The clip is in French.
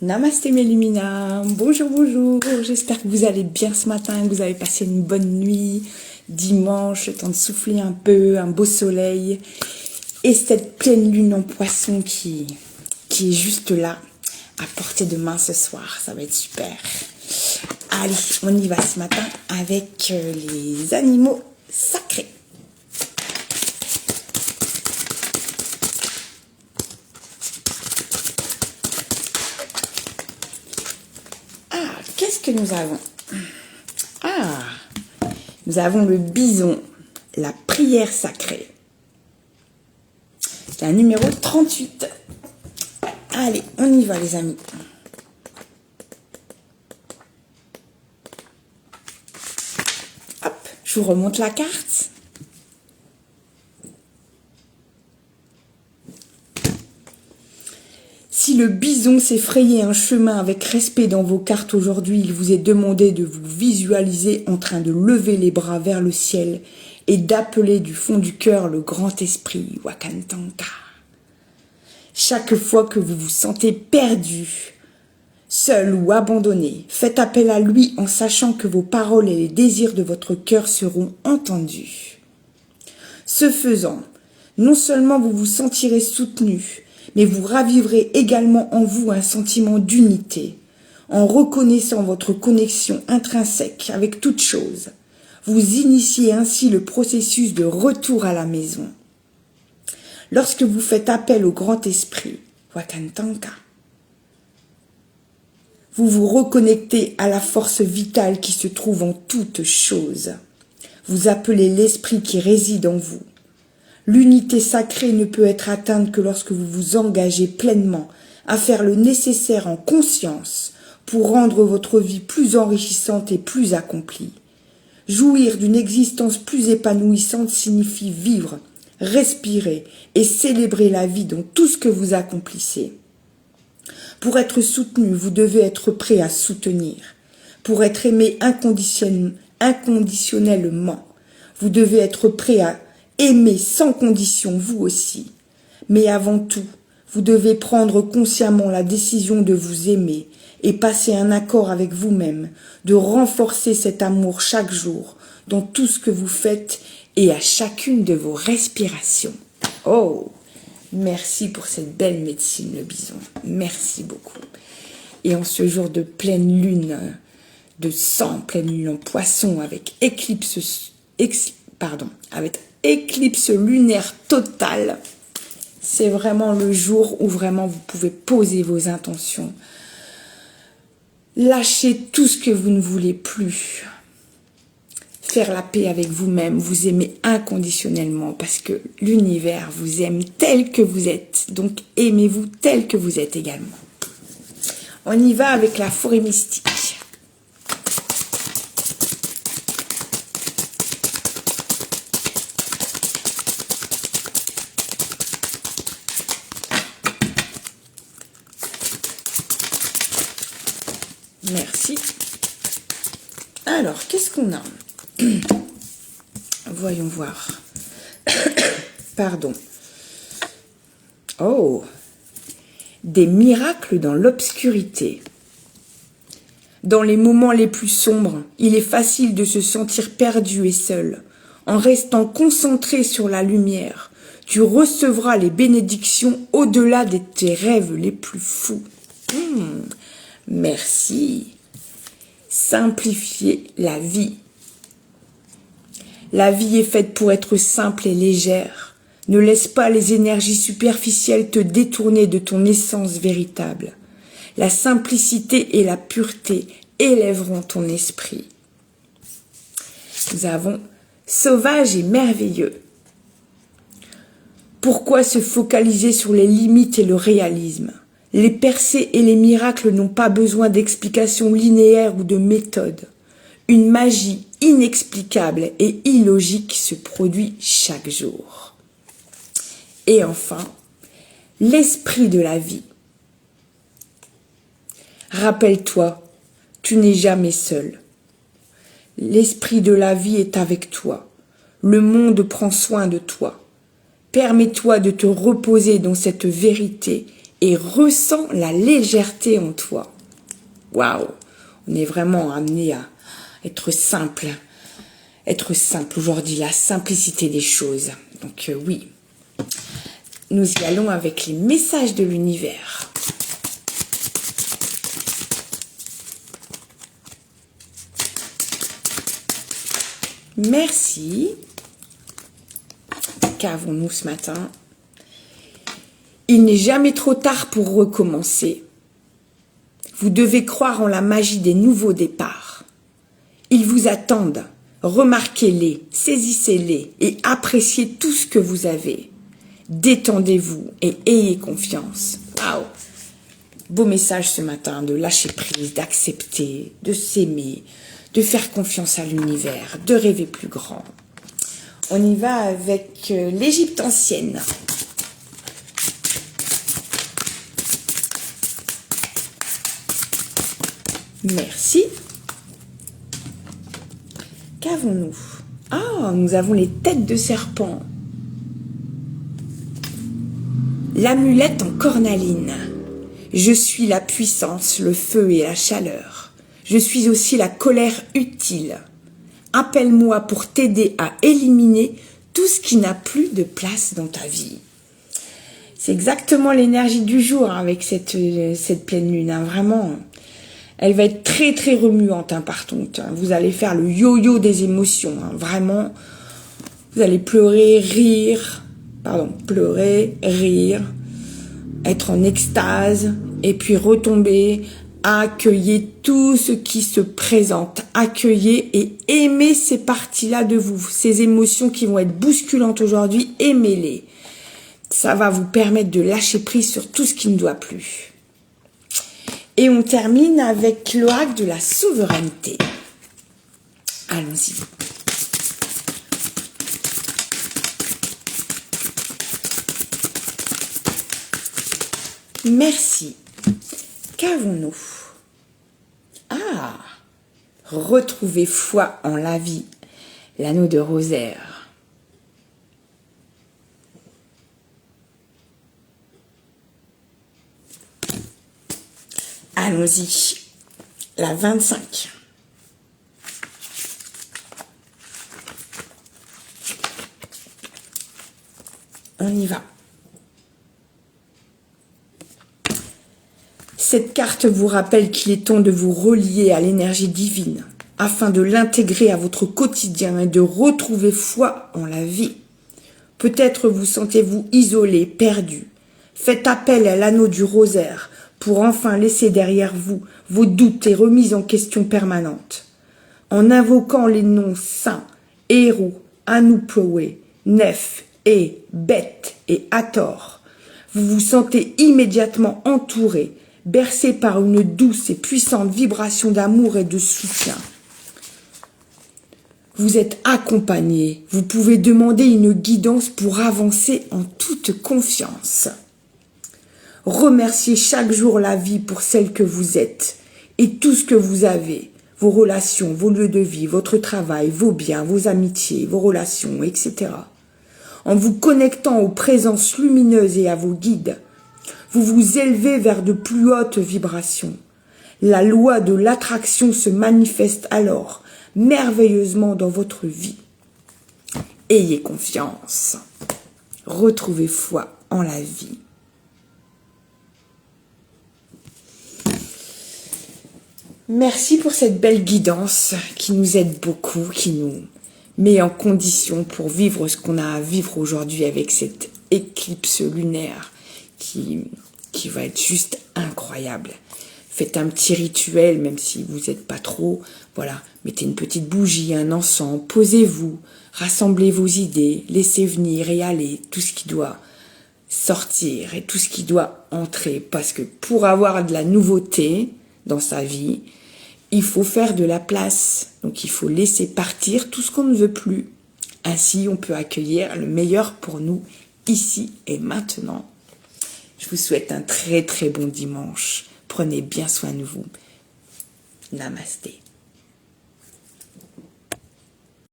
Namasté mes Lumina, bonjour, bonjour, j'espère que vous allez bien ce matin, que vous avez passé une bonne nuit, dimanche, le temps de souffler un peu, un beau soleil, et cette pleine lune en poisson qui est juste là, à portée de main ce soir, ça va être super. Allez, on y va ce matin avec les animaux sacrés. Qu'est-ce que nous avons? Nous avons le bison, la prière sacrée. La numéro 38. Allez, on y va les amis. Hop, je vous remonte la carte. Si le bison s'est frayé un chemin avec respect dans vos cartes aujourd'hui, il vous est demandé de vous visualiser en train de lever les bras vers le ciel et d'appeler du fond du cœur le grand esprit Wakantanka. Chaque fois que vous vous sentez perdu, seul ou abandonné, faites appel à lui en sachant que vos paroles et les désirs de votre cœur seront entendus. Ce faisant, non seulement vous vous sentirez soutenu, mais vous raviverez également en vous un sentiment d'unité, en reconnaissant votre connexion intrinsèque avec toute chose. Vous initiez ainsi le processus de retour à la maison. Lorsque vous faites appel au grand esprit, Wakantanka, vous vous reconnectez à la force vitale qui se trouve en toute chose. Vous appelez l'esprit qui réside en vous. L'unité sacrée ne peut être atteinte que lorsque vous vous engagez pleinement à faire le nécessaire en conscience pour rendre votre vie plus enrichissante et plus accomplie. Jouir d'une existence plus épanouissante signifie vivre, respirer et célébrer la vie dans tout ce que vous accomplissez. Pour être soutenu, vous devez être prêt à soutenir. Pour être aimé inconditionnellement, vous devez être prêt à aimer sans condition, vous aussi. Mais avant tout, vous devez prendre consciemment la décision de vous aimer et passer un accord avec vous-même, de renforcer cet amour chaque jour, dans tout ce que vous faites et à chacune de vos respirations. Oh, merci pour cette belle médecine, le bison. Merci beaucoup. Et en ce jour de pleine lune, de sang, pleine lune en poisson, avec éclipse lunaire totale, c'est vraiment le jour où vraiment vous pouvez poser vos intentions. Lâchez tout ce que vous ne voulez plus. Faire la paix avec vous-même, vous aimer inconditionnellement parce que l'univers vous aime tel que vous êtes. Donc aimez-vous tel que vous êtes également. On y va avec la forêt mystique. Merci. Alors, qu'est-ce qu'on a? Voyons voir. Pardon. Oh, des miracles dans l'obscurité. Dans les moments les plus sombres, il est facile de se sentir perdu et seul. En restant concentré sur la lumière, tu recevras les bénédictions au-delà de tes rêves les plus fous. Merci. Simplifier la vie. La vie est faite pour être simple et légère. Ne laisse pas les énergies superficielles te détourner de ton essence véritable. La simplicité et la pureté élèveront ton esprit. Nous avons sauvage et merveilleux. Pourquoi se focaliser sur les limites et le réalisme? Les percées et les miracles n'ont pas besoin d'explications linéaires ou de méthodes. Une magie inexplicable et illogique se produit chaque jour. Et enfin, l'esprit de la vie. Rappelle-toi, tu n'es jamais seul. L'esprit de la vie est avec toi. Le monde prend soin de toi. Permets-toi de te reposer dans cette vérité et ressens la légèreté en toi. Waouh! On est vraiment amené à être simple. Être simple aujourd'hui, la simplicité des choses. Donc oui, nous y allons avec les messages de l'univers. Merci. Qu'avons-nous ce matin? Il n'est jamais trop tard pour recommencer. Vous devez croire en la magie des nouveaux départs. Ils vous attendent. Remarquez-les, saisissez-les et appréciez tout ce que vous avez. Détendez-vous et ayez confiance. Waouh! Beau message ce matin de lâcher prise, d'accepter, de s'aimer, de faire confiance à l'univers, de rêver plus grand. On y va avec l'Égypte ancienne. Merci. Qu'avons-nous? Ah, nous avons les têtes de serpent. L'amulette en cornaline. Je suis la puissance, le feu et la chaleur. Je suis aussi la colère utile. Appelle-moi pour t'aider à éliminer tout ce qui n'a plus de place dans ta vie. C'est exactement l'énergie du jour avec cette pleine lune, hein, vraiment. Elle va être très très remuante par contre. Vous allez faire le yo-yo des émotions, hein, vraiment. Vous allez pleurer, rire, être en extase et puis retomber. Accueillez tout ce qui se présente, accueillez et aimez ces parties-là de vous, ces émotions qui vont être bousculantes aujourd'hui, aimez-les. Ça va vous permettre de lâcher prise sur tout ce qui ne doit plus. Et on termine avec l'oracle de la souveraineté. Allons-y. Merci. Qu'avons-nous? Ah, retrouvez foi en la vie, l'anneau de rosaire. Allons-y, la 25. On y va. Cette carte vous rappelle qu'il est temps de vous relier à l'énergie divine afin de l'intégrer à votre quotidien et de retrouver foi en la vie. Peut-être vous sentez-vous isolé, perdu. Faites appel à l'anneau du rosaire pour enfin laisser derrière vous vos doutes et remises en question permanentes. En invoquant les noms saints, Héros, Anuploé, Nef, et Beth et Hathor, vous vous sentez immédiatement entouré, bercé par une douce et puissante vibration d'amour et de soutien. Vous êtes accompagné, vous pouvez demander une guidance pour avancer en toute confiance. Remerciez chaque jour la vie pour celle que vous êtes et tout ce que vous avez, vos relations, vos lieux de vie, votre travail, vos biens, vos amitiés, vos relations, etc. En vous connectant aux présences lumineuses et à vos guides, vous vous élevez vers de plus hautes vibrations. La loi de l'attraction se manifeste alors merveilleusement dans votre vie. Ayez confiance. Retrouvez foi en la vie. Merci pour cette belle guidance qui nous aide beaucoup, qui nous met en condition pour vivre ce qu'on a à vivre aujourd'hui avec cette éclipse lunaire qui va être juste incroyable. Faites un petit rituel, même si vous n'êtes pas trop. Voilà, mettez une petite bougie, un encens, posez-vous, rassemblez vos idées, laissez venir et aller tout ce qui doit sortir et tout ce qui doit entrer. Parce que pour avoir de la nouveauté dans sa vie, il faut faire de la place. Donc il faut laisser partir tout ce qu'on ne veut plus. Ainsi, on peut accueillir le meilleur pour nous ici et maintenant. Je vous souhaite un très très bon dimanche. Prenez bien soin de vous. Namasté.